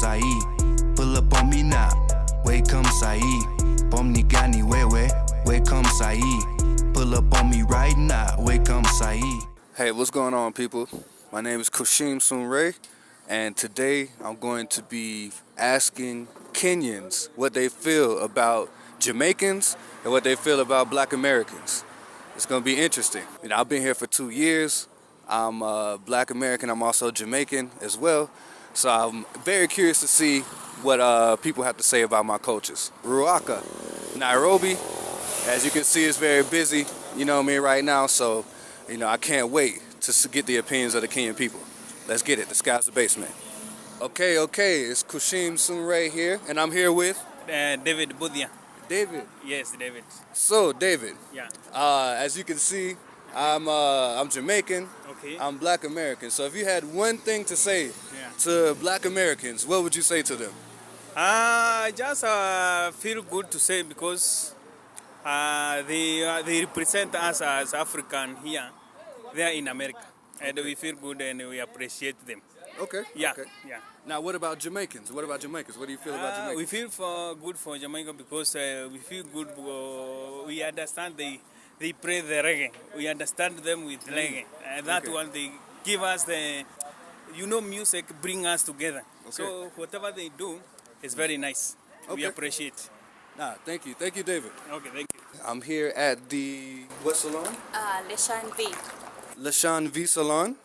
sai. Pull up on me now, wake come sai. Pomni gani wewe, wake come sai. Pull up on me right now, wake come sai. Hey, what's going on, people? My name is Kushim Sunray, and today I'm going to be asking Kenyans what they feel about Jamaicans and what they feel about Black Americans. It's going to be interesting. You know, I've been here for 2 years. I'm Black American. I'm also Jamaican as well. So I'm very curious to see what people have to say about my cultures. Ruaka, Nairobi, as you can see, is very busy, you know what I mean, right now. So, you know, I can't wait to get the opinions of the Kenyan people. Let's get it. The sky's the basement. Okay. It's Kushim Sunray here, and I'm here with David Budia. David. Yes, David. So, David. Yeah. As you can see, I'm Jamaican. Okay. I'm Black American. So, if you had one thing to say to Black Americans, what would you say to them? I just feel good to say because they represent us as African here. They are in America, and we feel good and we appreciate them. Okay. Yeah. Okay. Yeah. Now, what about Jamaicans? What do you feel about Jamaicans? We feel good for Jamaica because we feel good. We understand they play the reggae. We understand them with reggae. And that one, they give us the, music bring us together. Okay. So whatever they do is very nice. Okay. We appreciate. Thank you. Thank you, David. Okay, thank you. I'm here at the, what salon? Leashan V. Leashan V Salon,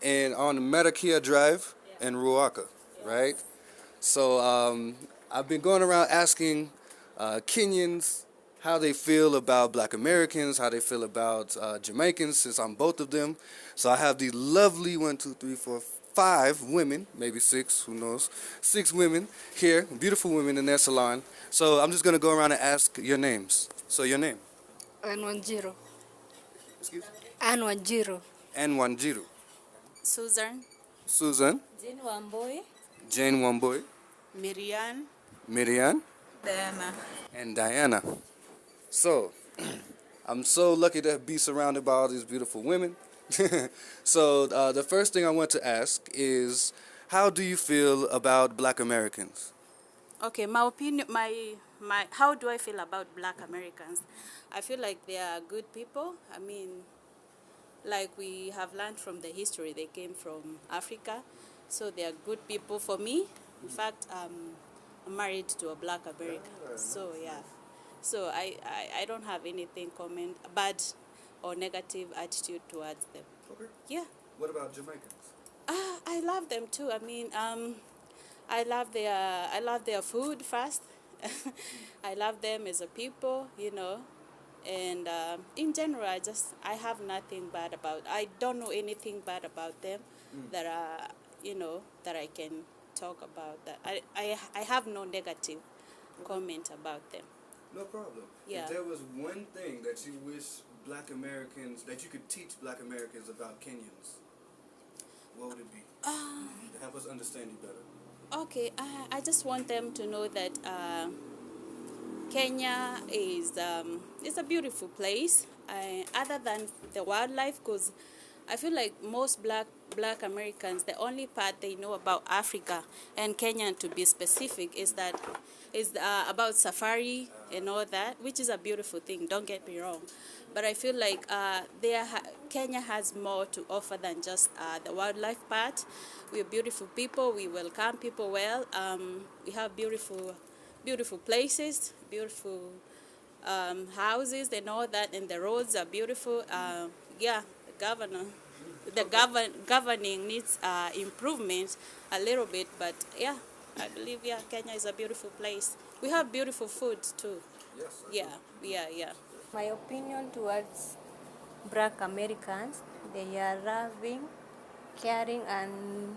and on Makia Drive in Ruaka, right? So I've been going around asking Kenyans how they feel about Black Americans, how they feel about Jamaicans, since I'm both of them. So I have these lovely 5 women, maybe 6, who knows, 6 women here, beautiful women in their salon. So I'm just going to go around and ask your names. So your name? Anwanjiro. Excuse? Anwanjiro. Anwanjiro. Susan. Susan. Jane Wamboy. Jane Wamboy. Miriam. Diana. And Diana. So, I'm so lucky to be surrounded by all these beautiful women. So, the first thing I want to ask is, how do you feel about Black Americans? Okay, my opinion, how do I feel about Black Americans? I feel like they are good people. I mean, like we have learned from the history, they came from Africa, so they are good people for me. In fact, I'm married to a Black American, so yeah. So I don't have anything bad or negative attitude towards them. Okay. Yeah. What about Jamaicans? I love them too. I mean, I love their food first. I love them as a people, and in general, I have nothing bad about. I don't know anything bad about them that that I can talk about. That I have no negative comment about them. No problem. Yeah. If there was one thing that you wish Black Americans, that you could teach Black Americans about Kenyans, what would it be? To help us understand you better. Okay, I just want them to know that Kenya is a beautiful place. Other than the wildlife, because I feel like most Black Americans, the only part they know about Africa and Kenya, to be specific, is about safari and all that, which is a beautiful thing. Don't get me wrong, but I feel like Kenya has more to offer than just the wildlife part. We're beautiful people. We welcome people well. We have beautiful places, beautiful houses and all that, and the roads are beautiful. The governing needs improvement a little bit, but yeah, I believe Kenya is a beautiful place. We have beautiful food too. Yes. Yeah. My opinion towards Black Americans, they are loving, caring, and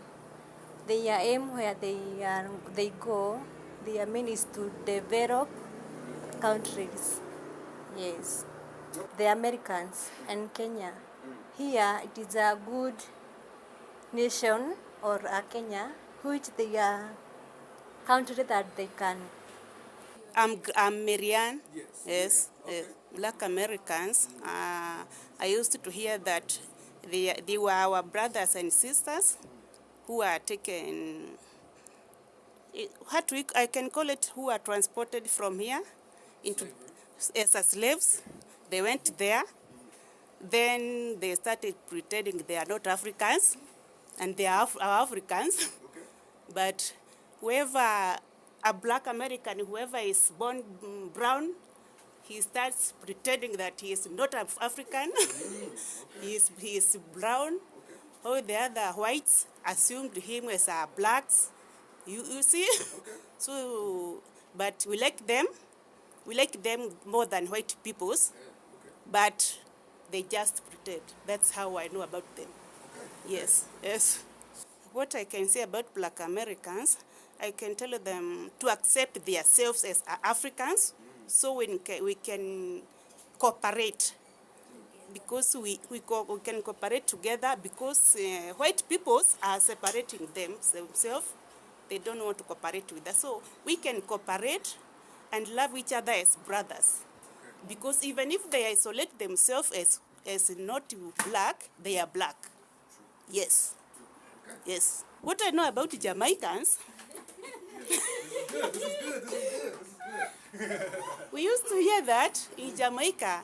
their aim where they go, their main is to develop countries. Yes, the Americans and Kenya. Here it is a good nation, or a Kenya, which they are country that they can. I'm Miriam. Yes. Okay. Black Americans. I used to hear that they were our brothers and sisters who are taken I can call it, who are transported from here into as slaves. They went there. Then they started pretending they are not Africans, and they are Africans. But whoever, a Black American, whoever is born brown, he starts pretending that he is not African. he is brown. All the other whites assumed him as blacks. You see? So, but we like them. We like them more than white peoples. But they just pretend. That's how I know about them. Yes, yes. What I can say about Black Americans, I can tell them to accept themselves as Africans, so we can cooperate. Because we can cooperate together, because white peoples are separating themselves. They don't want to cooperate with us. So we can cooperate and love each other as brothers. Because even if they isolate themselves as not black, they are black. Yes. Yes. What I know about Jamaicans, we used to hear that in Jamaica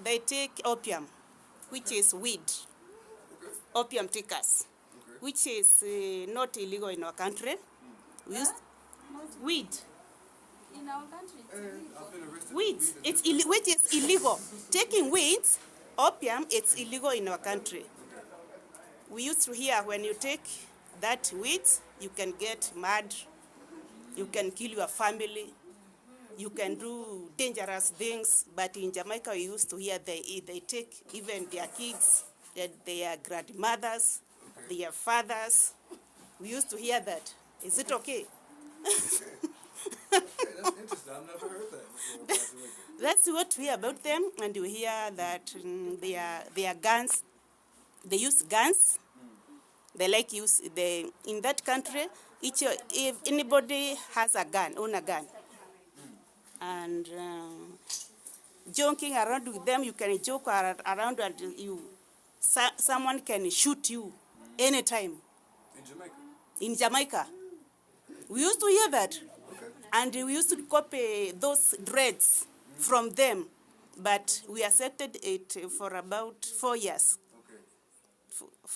they take opium, which is weed, opium takers, which is not illegal in our country. We used weed. In our country, it's illegal. Weeds, which is illegal. Taking weeds, opium, it's illegal in our country. We used to hear when you take that weeds, you can get mad, you can kill your family, you can do dangerous things. But in Jamaica, we used to hear they take even their kids, their grandmothers, their fathers. We used to hear that. Is it okay? That's interesting. I've never heard that before. That's what we hear about them, and we hear that they are guns. They use guns. They like use in that country. If anybody has a gun, own a gun, and joking around with them, you can joke around and someone can shoot you anytime. In Jamaica. In Jamaica, we used to hear that. And we used to copy those dreads from them, but we accepted it for about 4 years.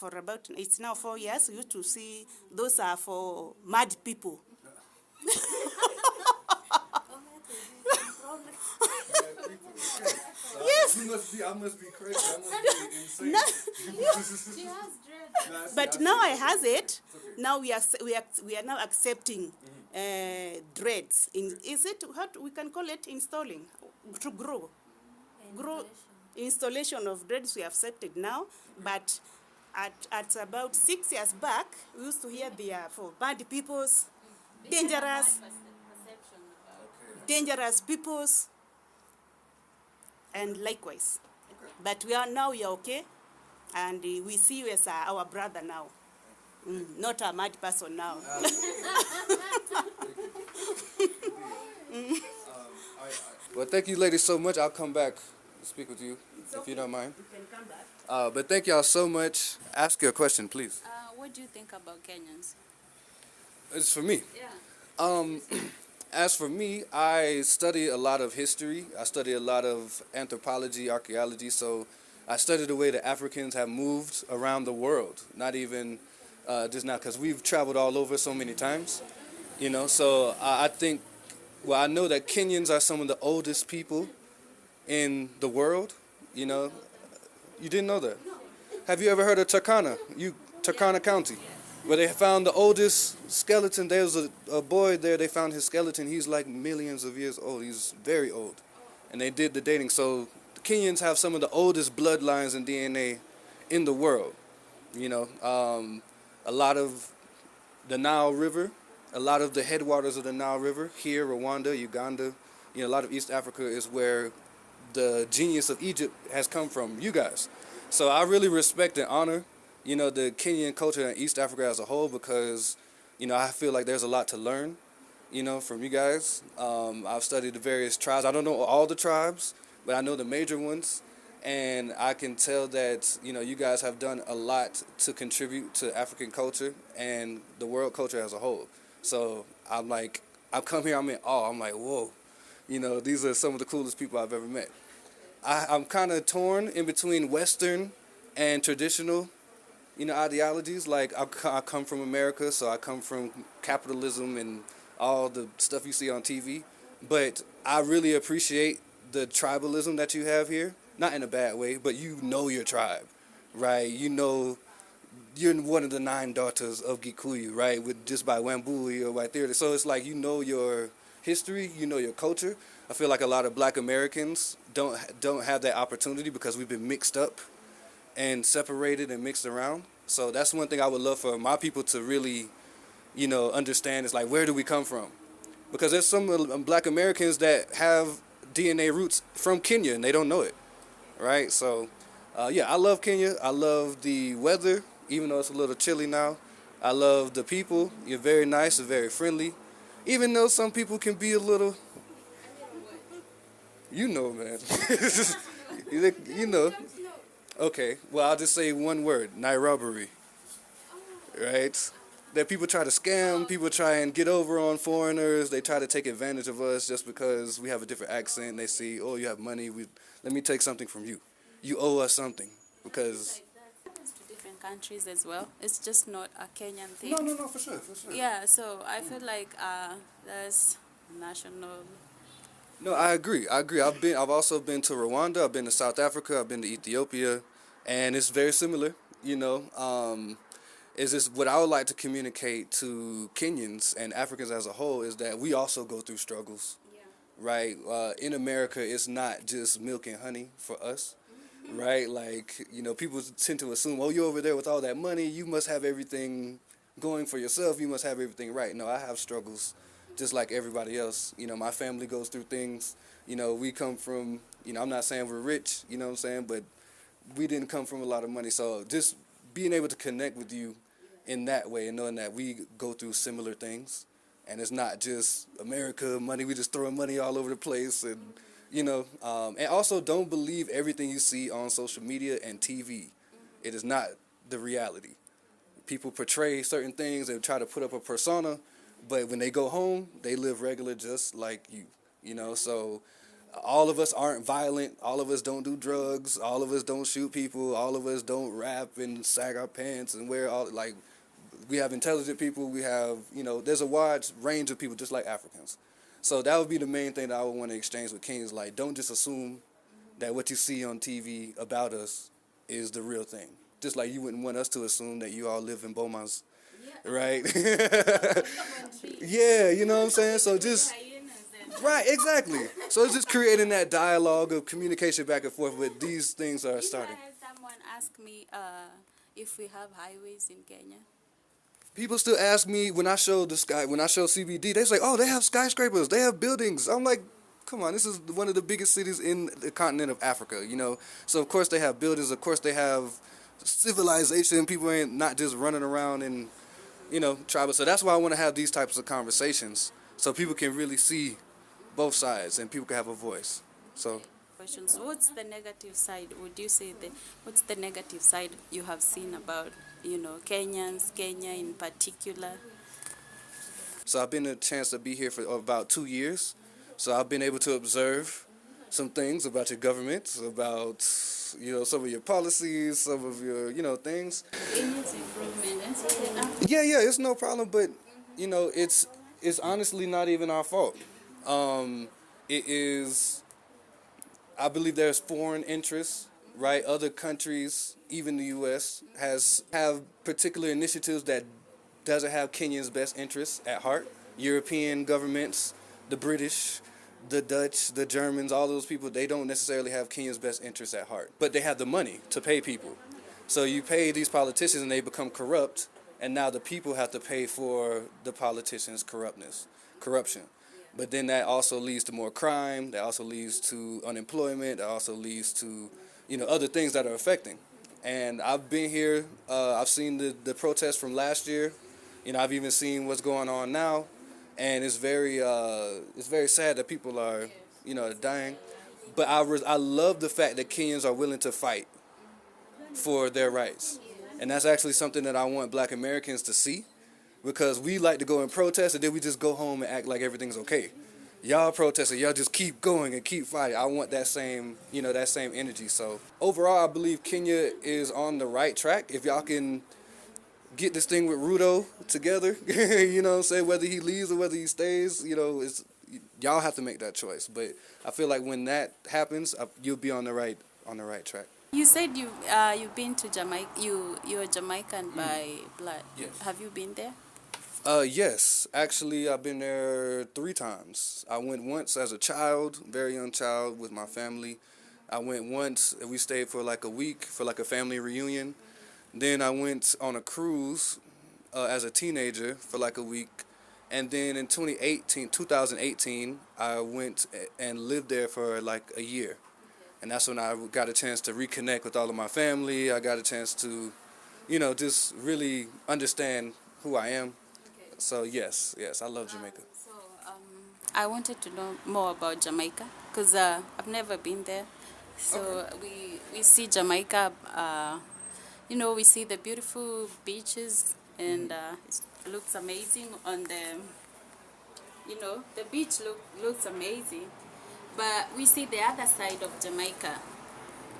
Okay. It's now 4 years. We used to see those are for mad people. Yes. I must be crazy. I must be insane. She has dread. But now I has it. Now we are now accepting dreads. Is it what we can call it? Installing to grow installation of dreads we have accepted now. But at about 6 years back, we used to hear they are for bad peoples, dangerous peoples, and likewise. But we are okay, and we see you as our brother now, not a mad person now. Well, thank you, ladies, so much. I'll come back and speak with you, if you don't mind. You can come back. But thank y'all so much. Ask your question, please. What do you think about Kenyans? It's for me. Yeah. As for me, I study a lot of history. I study a lot of anthropology, archaeology. So I study the way the Africans have moved around the world. Not even just now, because we've traveled all over so many times. You know, so I think, well, I know that Kenyans are some of the oldest people in the world. You know, you didn't know that. Have you ever heard of Turkana? Turkana County, where they found the oldest skeleton. There was a boy there, they found his skeleton. He's like millions of years old. He's very old. And they did the dating. So the Kenyans have some of the oldest bloodlines and DNA in the world. You know, a lot of the Nile River, a lot of the headwaters of the Nile River, here, Rwanda, Uganda, you know, a lot of East Africa is where the genius of Egypt has come from, you guys. So I really respect and honor, you know, the Kenyan culture and East Africa as a whole, because, you know, I feel like there's a lot to learn, you know, from you guys. I've studied the various tribes. I don't know all the tribes, but I know the major ones. And I can tell that, you know, you guys have done a lot to contribute to African culture and the world culture as a whole. So I come here, I'm in awe. I'm like, whoa, these are some of the coolest people I've ever met. I'm kind of torn in between Western and traditional, ideologies. Like I come from America, so I come from capitalism and all the stuff you see on TV. But I really appreciate the tribalism that you have here. Not in a bad way, but your tribe, right? You're one of the 9 daughters of Gikuyu, right? Just by Wambui or by theater. So it's like your history, your culture. I feel like a lot of Black Americans don't have that opportunity because we've been mixed up and separated and mixed around. So that's one thing I would love for my people to really, understand is like, where do we come from? Because there's some Black Americans that have DNA roots from Kenya and they don't know it, right? So, yeah, I love Kenya. I love the weather, even though it's a little chilly now. I love the people. You're very nice and very friendly, even though some people can be a little, man. Okay, well, I'll just say one word, Nairobi, right? That people try to scam, people try and get over on foreigners, they try to take advantage of us just because we have a different accent. They see, oh, you have money, let me take something from you. You owe us something, because... That happens to different countries as well. It's just not a Kenyan thing. No, for sure. Yeah, so I feel like there's national... No, I agree. I've also been to Rwanda, I've been to South Africa, I've been to Ethiopia, and it's very similar, Is this what I would like to communicate to Kenyans and Africans as a whole is that we also go through struggles, right? In America, it's not just milk and honey for us, right? Like, people tend to assume, oh, you're over there with all that money, you must have everything going for yourself, you must have everything right. No, I have struggles just like everybody else. My family goes through things. We come from, I'm not saying we're rich, but we didn't come from a lot of money. So just being able to connect with you in that way and knowing that we go through similar things and it's not just America money, we just throwing money all over the place and, and also don't believe everything you see on social media and TV. It is not the reality. People portray certain things and try to put up a persona, but when they go home, they live regular just like you, So all of us aren't violent. All of us don't do drugs. All of us don't shoot people. All of us don't rap and sag our pants and wear we have intelligent people. We have, there's a wide range of people just like Africans. So that would be the main thing that I would want to exchange with Kenyans. Like, don't just assume that what you see on TV about us is the real thing. Just like you wouldn't want us to assume that you all live in Bomas. Right? Yeah, you know what I'm saying? So just... Right, exactly. So it's just creating that dialogue of communication back and forth, but these things are starting. I had someone ask me if we have highways in Kenya. People still ask me when I show CBD, they say, oh, they have skyscrapers, they have buildings. I'm like, come on, this is one of the biggest cities in the continent of Africa, So of course they have buildings, of course they have civilization, people ain't not just running around in, tribal. So that's why I want to have these types of conversations so people can really see both sides and people can have a voice. So Questions. What's the negative side? Would you say what's the negative side you have seen about, Kenyans, Kenya in particular? So I've been a chance to be here for about 2 years. So I've been able to observe some things about your government, about, some of your policies, some of your, things. It needs improvement. Yeah, it's no problem, but, it's honestly not even our fault. It is, I believe there's foreign interests, right? Other countries, even the U.S., have particular initiatives that doesn't have Kenya's best interests at heart. European governments, the British, the Dutch, the Germans, all those people, they don't necessarily have Kenya's best interests at heart. But they have the money to pay people. So you pay these politicians and they become corrupt, and now the people have to pay for the politicians' corruption. But then that also leads to more crime, that also leads to unemployment, that also leads to, other things that are affecting. And I've been here, I've seen the protests from last year, I've even seen what's going on now, and it's very sad that people are, dying. But I love the fact that Kenyans are willing to fight for their rights. And that's actually something that I want Black Americans to see, because we like to go and protest and then we just go home and act like everything's okay. Y'all protesting, y'all just keep going and keep fighting. I want that same, that same energy. So overall, I believe Kenya is on the right track. If y'all can get this thing with Ruto together, whether he leaves or whether he stays, y'all have to make that choice. But I feel like when that happens, you'll be on the right track. You said you've been to Jamaica. You're Jamaican by blood. Yes. Have you been there? Yes, actually, I've been there 3 times. I went once as a child, very young child, with my family. I went once, and we stayed for like a week for like a family reunion. Then I went on a cruise as a teenager for like a week. And then in 2018, I went and lived there for like a year. And that's when I got a chance to reconnect with all of my family. I got a chance to, just really understand who I am. So yes, I love Jamaica. I wanted to know more about Jamaica because I've never been there. So we see Jamaica, we see the beautiful beaches and it looks amazing on the, the beach looks amazing. But we see the other side of Jamaica,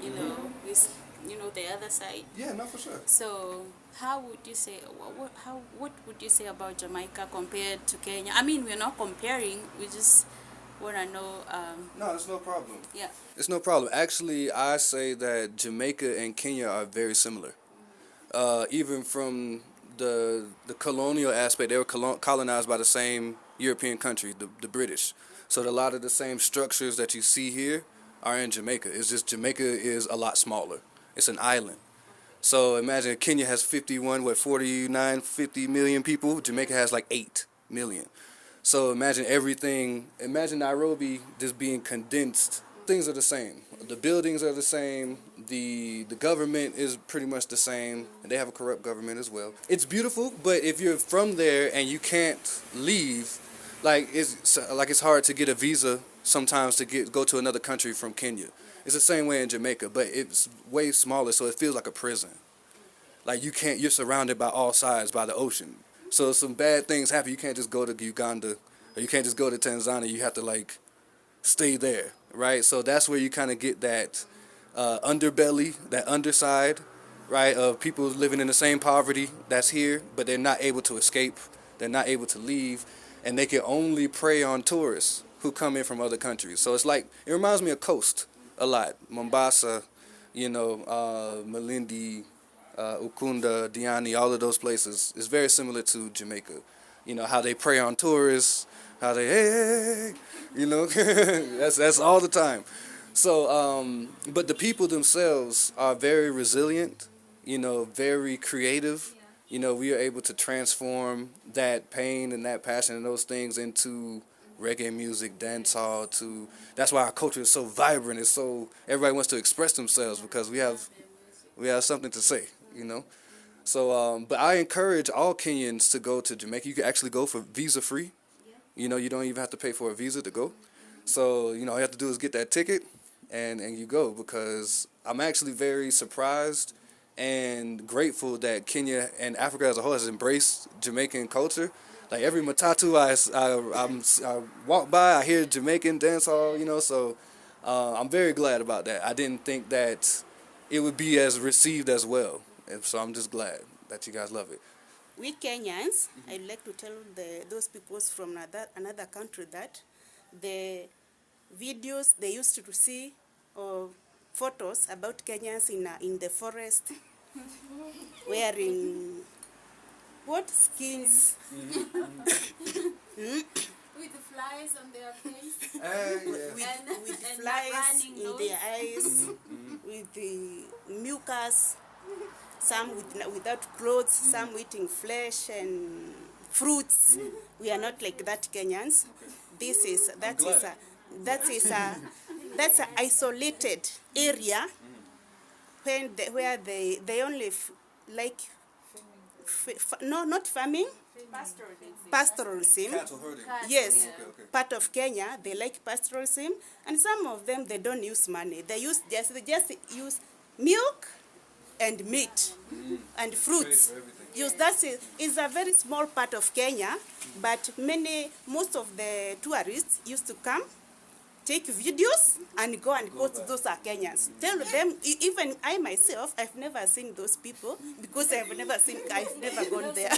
the other side. Yeah, no, for sure. So how would you say, what would you say about Jamaica compared to Kenya? I mean, we're not comparing, we just want to know. No, it's no problem. Yeah. It's no problem. Actually, I say that Jamaica and Kenya are very similar. Even from the colonial aspect, they were colonized by the same European country, the British. So a lot of the same structures that you see here are in Jamaica. It's just Jamaica is a lot smaller. It's an island. So imagine Kenya has 50 million people. Jamaica has like 8 million. So imagine Nairobi just being condensed. Things are the same. The buildings are the same. The government is pretty much the same. And they have a corrupt government as well. It's beautiful, but if you're from there and you can't leave, it's hard to get a visa sometimes to go to another country from Kenya. It's the same way in Jamaica, but it's way smaller, so it feels like a prison. Like you're surrounded by all sides by the ocean. So if some bad things happen, you can't just go to Uganda or you can't just go to Tanzania. You have to stay there, right? So that's where you kind of get that underbelly, that underside, right, of people living in the same poverty that's here, but they're not able to escape. They're not able to leave, and they can only prey on tourists who come in from other countries. So it reminds me of Coast a lot. Mombasa, Malindi, Ukunda, Diani, all of those places. It's very similar to Jamaica. How they prey on tourists, how they, hey, that's all the time. So, but the people themselves are very resilient, very creative. We are able to transform that pain and that passion and those things into reggae music, dancehall. That's why our culture is so vibrant. It's so everybody wants to express themselves because we have something to say, So, but I encourage all Kenyans to go to Jamaica. You can actually go for visa free. You don't even have to pay for a visa to go. So, all you have to do is get that ticket and you go, because I'm actually very surprised and grateful that Kenya and Africa as a whole has embraced Jamaican culture. Like every matatu I walk by, I hear Jamaican dancehall, so I'm very glad about that. I didn't think that it would be as received as well. And so I'm just glad that you guys love it. We Kenyans, I'd like to tell those people from another country that the videos they used to see or photos about Kenyans in the forest wearing what skins? With the flies on their face. With flies in their eyes, with the mucus, some without clothes, some eating flesh and fruits. We are not like that, Kenyans. That's an isolated area where they only not farming. Pastoralism. Cattle herding. Yes, Okay. part of Kenya they like pastoralism, and some of them they don't use money. They just use milk and meat and fruits. Yes, is a very small part of Kenya, but most of the tourists used to come, take videos, and go and post those are Kenyans. Tell them, even I myself, I've never seen those people because I've never gone there.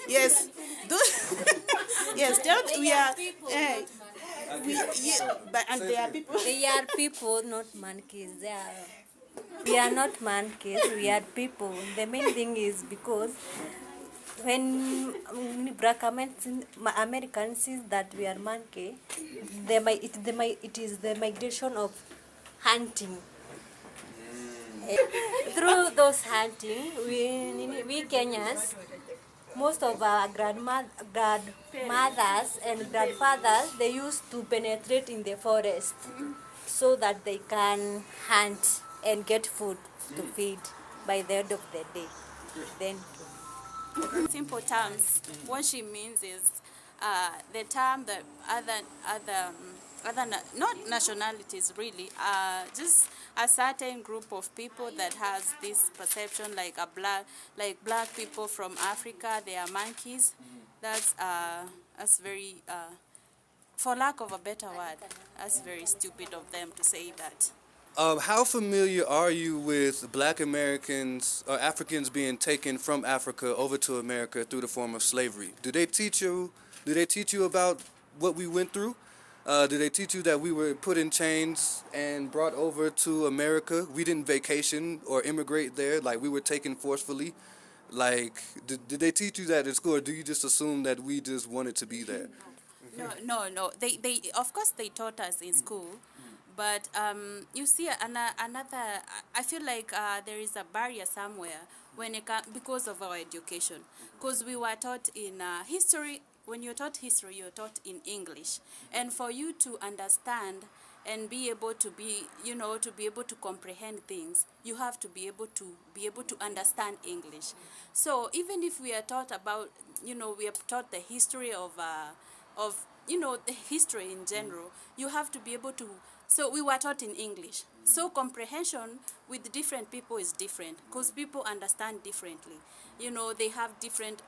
Yes, yes, tell them we are. And they are people. They are people, not monkeys. We are not monkeys, we are people. The main thing is because when Black Americans see that we are monkey, it is the migration of hunting. Through those hunting, we Kenyans, most of our grandmothers and grandfathers, they used to penetrate in the forest so that they can hunt and get food to feed by the end of the day. Then, Simple terms, what she means is the term that not nationalities really, just a certain group of people that has this perception like black people from Africa, they are monkeys. That's very, for lack of a better word, that's very stupid of them to say that. How familiar are you with Black Americans or Africans being taken from Africa over to America through the form of slavery? Do they teach you about what we went through? Do they teach you that we were put in chains and brought over to America? We didn't vacation or immigrate there, like we were taken forcefully. Like, did they teach you that at school, or do you just assume that we just wanted to be there? No. They of course they taught us in school. But you see, another. I feel like there is a barrier somewhere because of our education. Because we were taught in history. When you're taught history, you're taught in English, and for you to understand and be able to be able to comprehend things, you have to be able to understand English. So even if we are taught about, we are taught the history of the history in general, you have to be able to. So we were taught in English. So comprehension with different people is different because people understand differently. They have different,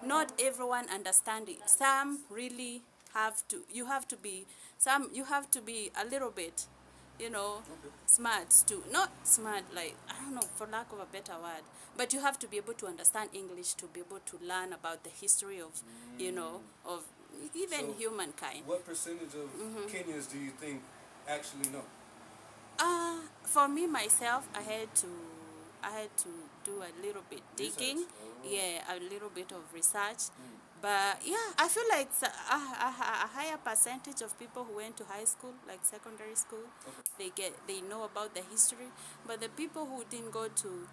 not everyone understand it. Some really you have to be a little bit, smart too. Not smart, like, I don't know, for lack of a better word. But you have to be able to understand English to be able to learn about the history of, of even humankind. What percentage of Kenyans do you think actually know? For me myself, I had to do a little bit digging, a little bit of research. But yeah, I feel like a higher percentage of people who went to high school, like secondary school, they know about the history. But the people who didn't go to,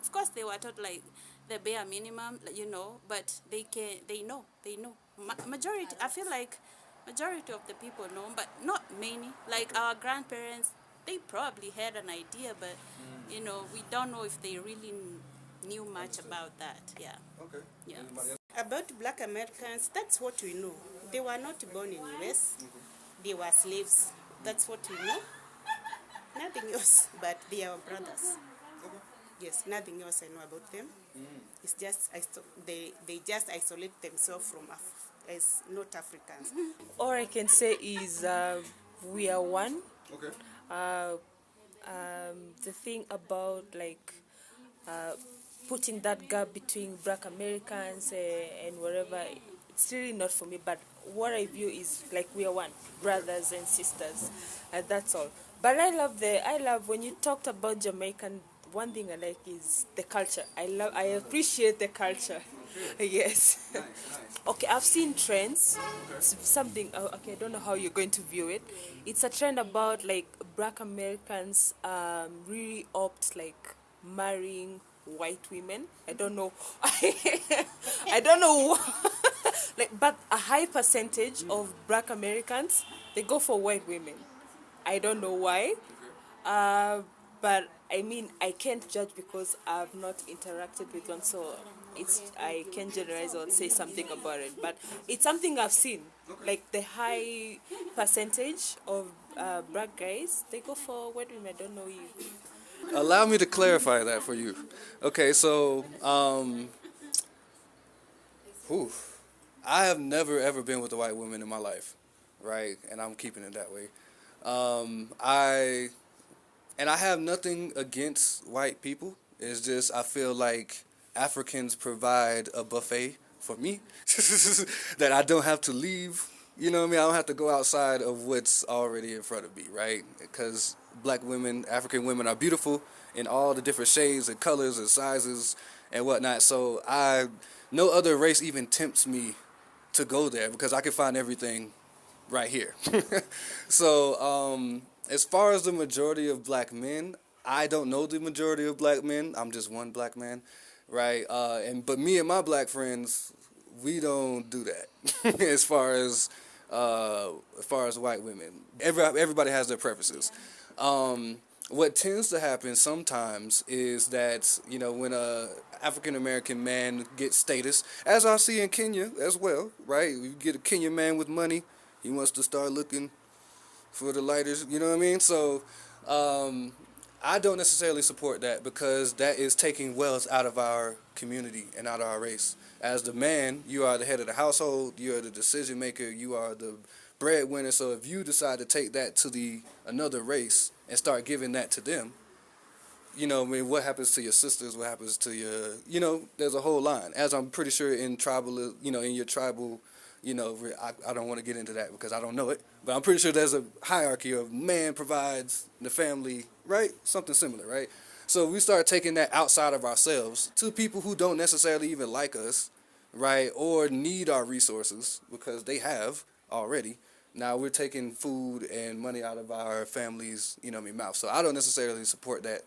of course, they were taught like the bare minimum, but they know. Majority, I feel like majority of the people know, but not many. Like our grandparents, they probably had an idea, but we don't know if they really knew much about that. Yeah. Okay. Yeah. About Black Americans, that's what we know. They were not born in US. They were slaves. That's what we know. Nothing else, but they are our brothers. Yes, nothing else I know about them. It's just they just isolate themselves from as not Africans. All I can say is we are one. Okay. The thing about putting that gap between Black Americans and wherever, it's really not for me. But what I view is like we are one, brothers and sisters, and that's all. But I love when you talked about Jamaican. One thing I like is the culture. I appreciate the culture. Yes. Nice. Okay, I've seen trends. It's something. Okay, I don't know how you're going to view it. It's a trend about like Black Americans really opt like marrying white women. I don't know. I don't know. But a high percentage of Black Americans, they go for white women. I don't know why. But I mean, I can't judge because I've not interacted with one, so I can't generalize or say something about it. But it's something I've seen. Like the high percentage of Black guys, they go for white women. I don't know if Allow me to clarify that for you. Okay, so whew, I have never ever been with a white woman in my life, right? And I'm keeping it that way. I have nothing against white people. It's just I feel like Africans provide a buffet for me that I don't have to leave. You know what I mean? I don't have to go outside of what's already in front of me, right? Because black women, African women are beautiful in all the different shades and colors and sizes and whatnot. So no other race even tempts me to go there because I can find everything right here. So as far as the majority of black men, I don't know the majority of black men. I'm just one black man, right? But me and my black friends, we don't do that. As far as white women, everybody has their preferences. What tends to happen sometimes is that, you know, when a African American man gets status, as I see in Kenya as well, right? You get a Kenyan man with money, he wants to start looking for the lighters, you know what I mean? So I don't necessarily support that because that is taking wealth out of our community and out of our race. As the man, you are the head of the household, you are the decision maker, you are the breadwinner. So if you decide to take that to another race and start giving that to them, you know, I mean, what happens to your sisters? What happens to your, you know, there's a whole line. As I'm pretty sure in tribal, you know, in your tribal, you know, I don't want to get into that because I don't know it, but I'm pretty sure there's a hierarchy of man provides the family, right? Something similar, right? So we start taking that outside of ourselves to people who don't necessarily even like us, right? Or need our resources because they have already. Now we're taking food and money out of our families, you know what I mean, mouth. So I don't necessarily support that.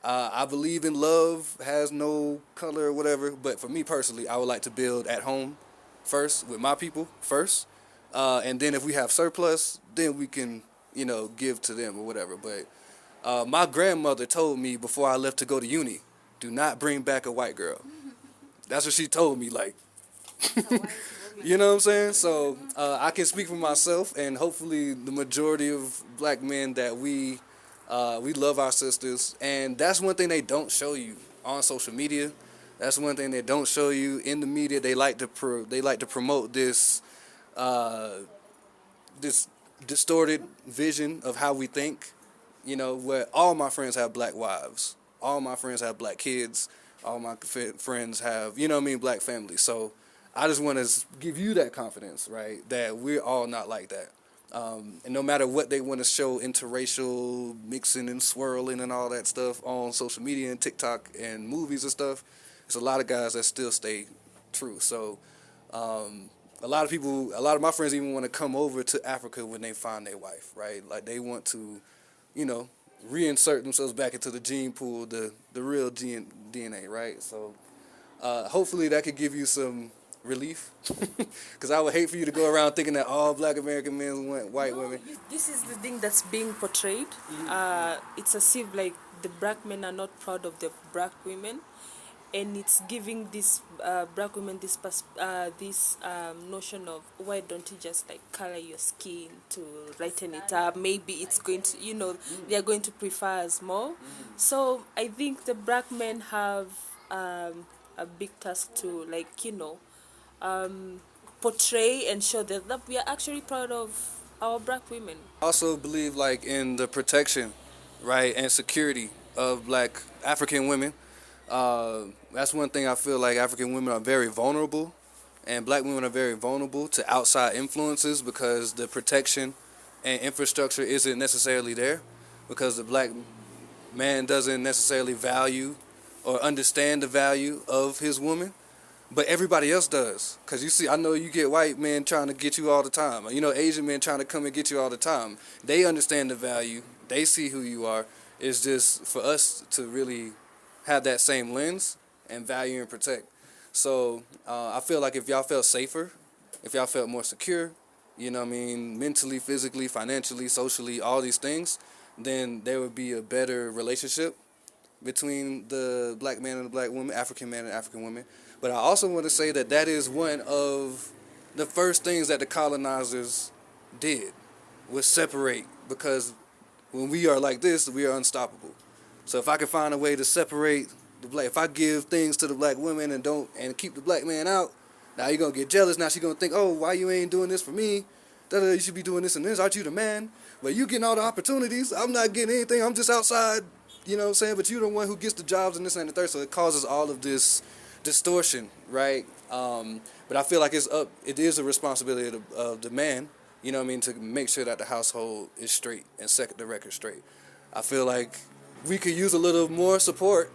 I believe in love, has no color or whatever, but for me personally, I would like to build at home first with my people first. And then if we have surplus, then we can, you know, give to them or whatever. But my grandmother told me before I left to go to uni, do not bring back a white girl. That's what she told me, like, you know what I'm saying? So I can speak for myself and hopefully the majority of black men that we love our sisters. And that's one thing they don't show you on social media. That's one thing they don't show you in the media. They like to promote this this distorted vision of how we think. You know, where all my friends have black wives, all my friends have black kids, all my friends have, you know what I mean, black families. So I just want to give you that confidence, right, that we're all not like that. And no matter what they want to show interracial mixing and swirling and all that stuff on social media and TikTok and movies and stuff, there's a lot of guys that still stay true. So a lot of my friends even want to come over to Africa when they find their wife, right? Like they want to, you know, reinsert themselves back into the gene pool, the real DNA, right? So hopefully that could give you some relief, because I would hate for you to go around thinking that all black American men want white women. This is the thing that's being portrayed. It's as if like the black men are not proud of the black women, and it's giving this black women this notion of why don't you just like color your skin to lighten it up? Maybe it's going to, you know, they are going to prefer us more. So I think the black men have a big task to, like, you know, portray and show that we are actually proud of our black women. I also believe like in the protection, right, and security of black African women. That's one thing I feel like African women are very vulnerable, and black women are very vulnerable to outside influences because the protection and infrastructure isn't necessarily there, because the black man doesn't necessarily value or understand the value of his woman. But everybody else does. Because you see, I know you get white men trying to get you all the time. You know, Asian men trying to come and get you all the time. They understand the value. They see who you are. It's just for us to really have that same lens and value and protect. So I feel like if y'all felt safer, if y'all felt more secure, you know what I mean, mentally, physically, financially, socially, all these things, then there would be a better relationship between the black man and the black woman, African man and African woman. But I also want to say that that is one of the first things that the colonizers did, was separate, because when we are like this, we are unstoppable. So if I can find a way to separate the black, if I give things to the black women and keep the black man out, now you're gonna get jealous. Now she's gonna think, oh, why you ain't doing this for me? You should be doing this and this. Aren't you the man? Well, you getting all the opportunities. I'm not getting anything. I'm just outside. You know what I'm saying? But you're the one who gets the jobs and this and the third. So it causes all of this distortion, right? But I feel like it is a responsibility of the man, you know what I mean, to make sure that the household is straight and set the record straight. I feel like we could use a little more support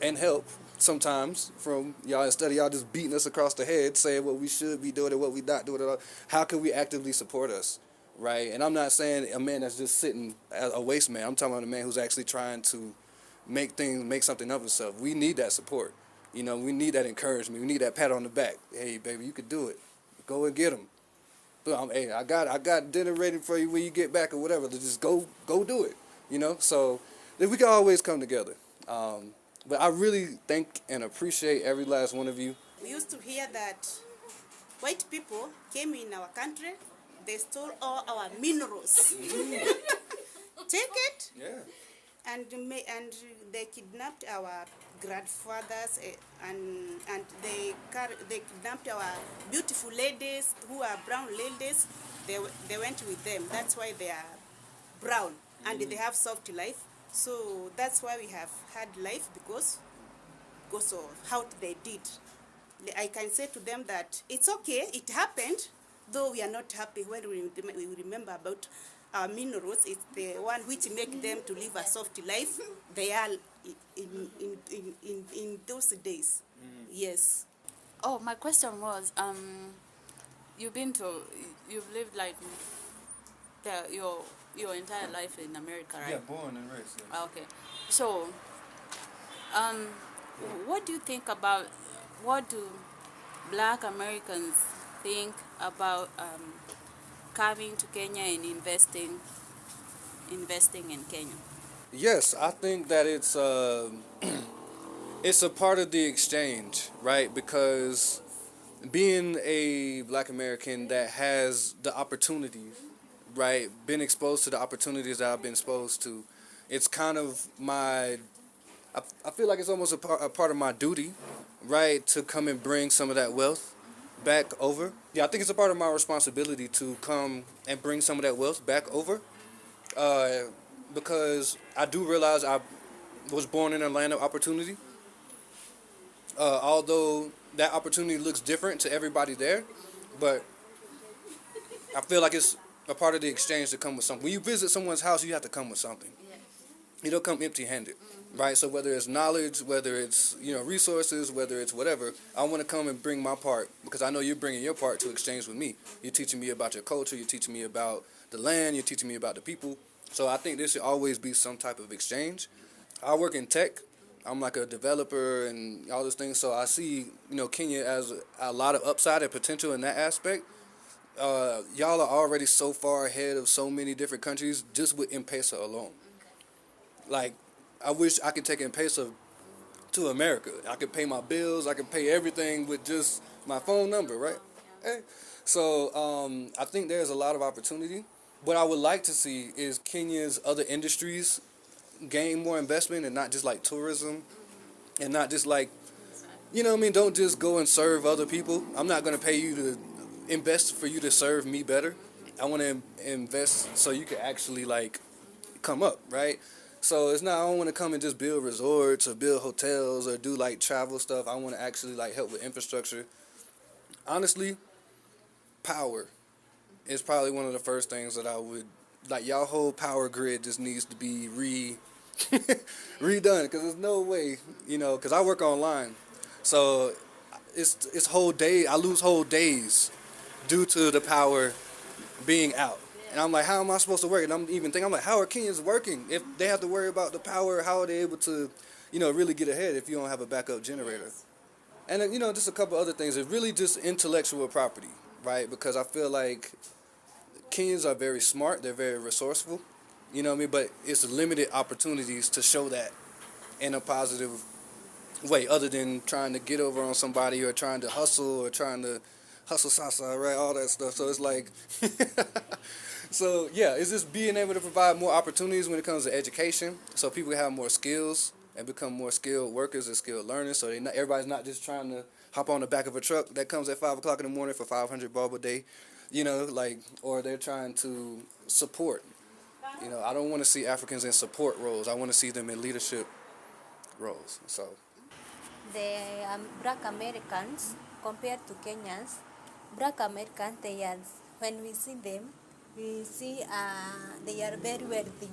and help sometimes from y'all, instead of y'all just beating us across the head, saying what we should be doing and what we not doing. How can we actively support us, right? And I'm not saying a man that's just sitting as a waste man. I'm talking about a man who's actually trying to make something of himself. We need that support. You know, we need that encouragement. We need that pat on the back. Hey, baby, you could do it. Go and get him. Hey, I got dinner ready for you when you get back or whatever. Just go do it. You know, so we can always come together. But I really thank and appreciate every last one of you. We used to hear that white people came in our country, they stole all our minerals. Take it. Yeah. And they kidnapped our grandfathers and they kidnapped our beautiful ladies who are brown ladies. They went with them. That's why they are brown and they have soft life. So that's why we have hard life because of how they did. I can say to them that it's okay, it happened, though we are not happy when we remember about our minerals. It's the one which make them to live a soft life. They are in those days. Yes. Oh, my question was, you've lived like your entire life in America, right? Yeah, born and raised. Yeah. Okay. So, what do you think about, what do Black Americans think about coming to Kenya and investing in Kenya? Yes, I think that it's a part of the exchange, right? Because being a Black American that has the opportunities, right, been exposed to the opportunities that I've been exposed to, it's kind of I feel like it's almost a part of my duty, right, to come and bring some of that wealth back over. Yeah, I think it's a part of my responsibility to come and bring some of that wealth back over, because I do realize I was born in a land of opportunity. Although that opportunity looks different to everybody there, but I feel like it's a part of the exchange to come with something. When you visit someone's house, you have to come with something. You don't come empty-handed, right? So whether it's knowledge, whether it's resources, whether it's whatever, I want to come and bring my part because I know you're bringing your part to exchange with me. You're teaching me about your culture. You're teaching me about the land. You're teaching me about the people. So I think there should always be some type of exchange. I work in tech. I'm like a developer and all those things. So I see, Kenya as a lot of upside and potential in that aspect. Y'all are already so far ahead of so many different countries just with M-Pesa alone. Like, I wish I could take M-Pesa to America. I could pay my bills. I could pay everything with just my phone number, right? Hey. So I think there's a lot of opportunity. What I would like to see is Kenya's other industries gain more investment and not just like tourism and not just like, don't just go and serve other people. I'm not going to pay you to invest for you to serve me better. I want to invest so you can actually like come up, right? So I don't want to come and just build resorts or build hotels or do like travel stuff. I want to actually like help with infrastructure. Honestly, power is probably one of the first things that I would like. Y'all whole power grid just needs to be redone because there's no way, because I work online. So it's whole day. I lose whole days due to the power being out. And I'm like, how am I supposed to work? And I'm like, how are Kenyans working? If they have to worry about the power, how are they able to, really get ahead if you don't have a backup generator? And then, just a couple other things. It's really just intellectual property, right? Because I feel like Kenyans are very smart. They're very resourceful. You know what I mean? But it's limited opportunities to show that in a positive way other than trying to get over on somebody or trying to hustle or trying to hustle salsa, right? All that stuff. So it's like, so yeah, it's just being able to provide more opportunities when it comes to education, so people have more skills and become more skilled workers and skilled learners. So everybody's not just trying to hop on the back of a truck that comes at 5 o'clock in the morning for 500 bob a day, like, or they're trying to support. I don't want to see Africans in support roles. I want to see them in leadership roles. So The Black Americans compared to Kenyans, Black Americans, when we see them, we see they are very wealthy.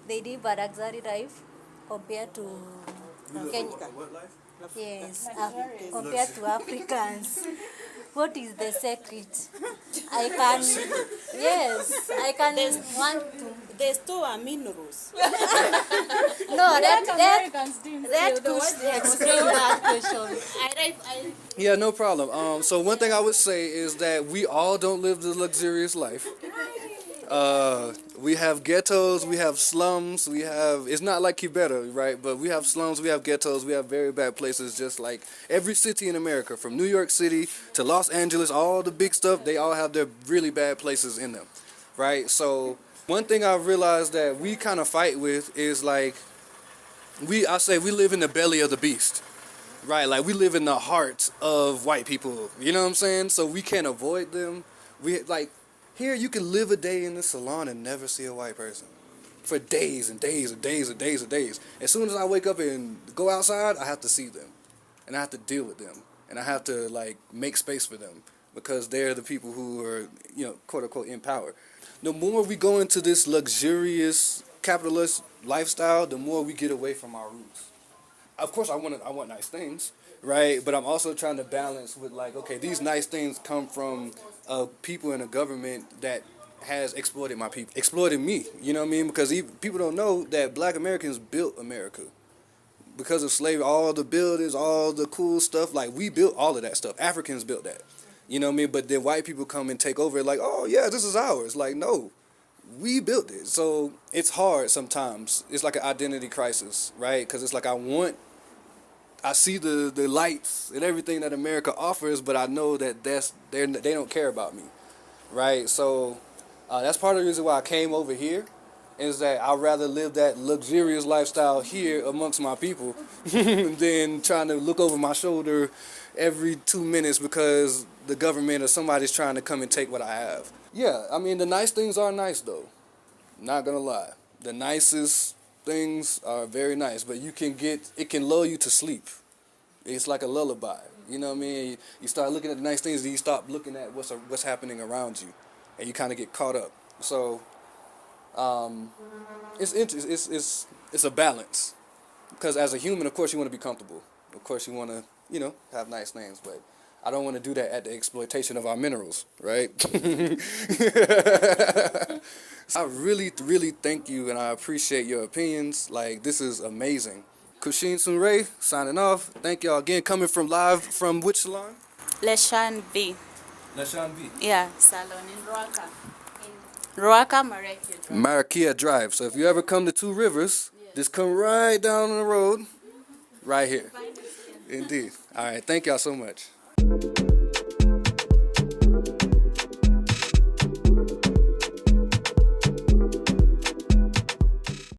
They live a luxury life compared to Kenya. What life? Yes, compared to Africans. What is the secret? I can want to. They store minerals. No, that could explain that question. Yeah, no problem. So one thing I would say is that we all don't live the luxurious life. We have ghettos, we have slums, it's not like Kibera, right? But we have slums, we have ghettos, we have very bad places, just like every city in America, from New York City to Los Angeles, all the big stuff, they all have their really bad places in them, right? So one thing I realized that we kind of fight with is like, I say we live in the belly of the beast, right? Like we live in the heart of white people, you know what I'm saying? So we can't avoid them. Here, you can live a day in the salon and never see a white person for days and days and days and days and days. As soon as I wake up and go outside, I have to see them, and I have to deal with them, and I have to make space for them because they're the people who are, quote unquote, in power. The more we go into this luxurious capitalist lifestyle, the more we get away from our roots. Of course, I want nice things, right? But I'm also trying to balance with okay, these nice things come from people in a government that has exploited my people, exploited me. You know what I mean? Because people don't know that Black Americans built America because of slavery. All the buildings, all the cool stuff, we built all of that stuff. Africans built that. You know what I mean? But then white people come and take over, oh yeah, this is ours. No, we built it. So it's hard sometimes. It's like an identity crisis, right? Because it's I see the lights and everything that America offers, but I know that they don't care about me, right? So that's part of the reason why I came over here, is that I'd rather live that luxurious lifestyle here amongst my people than trying to look over my shoulder every 2 minutes because the government or somebody's trying to come and take what I have. Yeah, I mean, the nice things are nice, though. Not gonna lie. The nicest things are very nice, but it can lull you to sleep. It's like a lullaby. You know what I mean? You start looking at the nice things, and you stop looking at what's happening around you, and you kind of get caught up. So it's a balance, because as a human, of course, you want to be comfortable. Of course, you want to have nice things, but I don't want to do that at the exploitation of our minerals, right? I really, really thank you, and I appreciate your opinions. This is amazing. Kushim Sunray, signing off. Thank y'all again. Coming live from which salon? Leashan V. Leashan V. Yeah, salon in Ruaka. Ruaka, Makia Drive. So if you ever come to Two Rivers, just come right down the road, right here. Indeed. All right. Thank y'all so much.